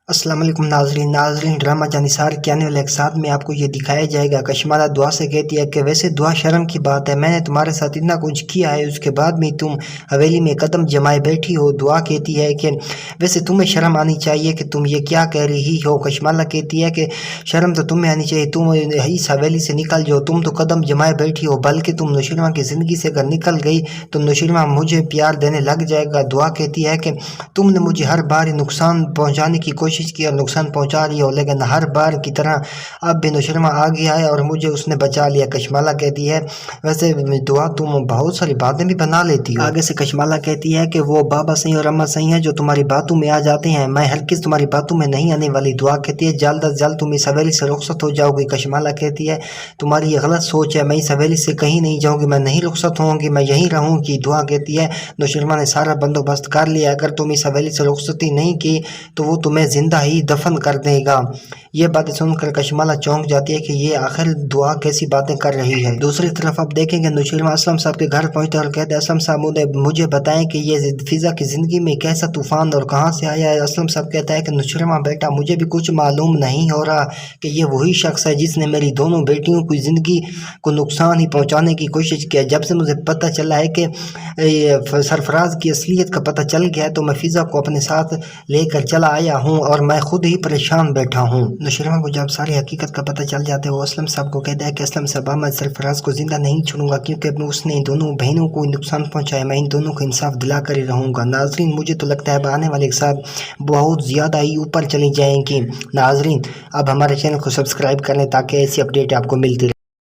السلام علیکم ناظرین ڈرامہ جانثار کے آنے والے اقساط میں آپ کو یہ دکھایا جائے گا کشمالہ دعا سے کہتی ہے کہ ویسے دعا شرم کی بات ہے، میں نے تمہارے ساتھ اتنا کچھ کیا ہے، اس کے بعد بھی تم حویلی میں قدم جمائے بیٹھی ہو۔ دعا کہتی ہے کہ ویسے تمہیں شرم آنی چاہیے کہ تم یہ کیا کہہ رہی ہو۔ کشمالہ کہتی ہے کہ شرم تو تمہیں آنی چاہیے، تم اس حویلی سے نکل جاؤ، تم تو قدم جمائے بیٹھی ہو، بلکہ تم نوشیروان کی زندگی سے اگر نکل گئی تو نوشیروان مجھے پیار دینے لگ جائے گا۔ دعا کہتی ہے کہ تم نے مجھے ہر بار نقصان پہنچانے کی کوشش کی اور نقصان پہنچا رہی ہو، لیکن ہر بار کی طرح اب بھی نوشیروان آ گیا ہے اور مجھے اس نے بچا لیا۔ کشمالہ کہتی ہے ویسے دعا تم بہت ساری باتیں بھی بنا لیتی ہو۔ آگے سے کشمالہ کہتی ہے کہ وہ بابا صحیح اور اماں صحیح ہیں جو تمہاری باتوں میں آ جاتے ہیں، میں ہرگز تمہاری باتوں میں نہیں آنے والی۔ دعا کہتی ہے جلد از جلد تم اس حویلی سے رخصت ہو جاؤ گی۔ کشمالہ کہتی ہے تمہاری یہ غلط سوچ ہے، میں اس حویلی سے کہیں نہیں جاؤں گی، میں نہیں رخصت ہوں گی، میں یہیں رہوں گی۔ دعا کہتی ہے نوشیروان نے سارا بندوبست کر لیا، اگر تم اس حویلی سے رخصتی نہیں کی تو وہ تمہیں زندہ ہی دفن کر دے گا۔ یہ باتیں سن کر کشمالہ چونک جاتی ہے کہ یہ آخر دعا کیسی باتیں کر رہی ہے۔ دوسری طرف آپ دیکھیں گے نوشیروان اسلم صاحب کے گھر پہنچتے ہیں اور کہتے ہیں اسلم صاحب مجھے بتائیں کہ یہ فضا کی زندگی میں کیسا طوفان اور کہاں سے آیا ہے۔ اسلم صاحب کہتا ہے کہ نوشیروان بیٹا مجھے بھی کچھ معلوم نہیں ہو رہا کہ یہ وہی شخص ہے جس نے میری دونوں بیٹیوں کی زندگی کو نقصان ہی پہنچانے کی کوشش کیا۔ جب سے مجھے پتہ چلا ہے کہ سرفراز کی اصلیت کا پتہ چل گیا ہے تو میں فضا کو اپنے ساتھ لے کر چلا آیا ہوں اور میں خود ہی پریشان بیٹھا ہوں۔ نوشیروان کو جب ساری حقیقت کا پتہ چل جاتا ہے وہ اسلم صاحب کو کہتا ہے کہ اسلم صاحب میں سرفراز کو زندہ نہیں چھوڑوں گا کیونکہ اس نے ان دونوں بہنوں کو نقصان پہنچایا، میں ان دونوں کو انصاف دلا کر ہی رہوں گا۔ ناظرین مجھے تو لگتا ہے اب آنے والے ساتھ بہت زیادہ ہی اوپر چلی جائیں گی۔ ناظرین اب ہمارے چینل کو سبسکرائب کریں تاکہ ایسی اپڈیٹ آپ کو ملتی رہے۔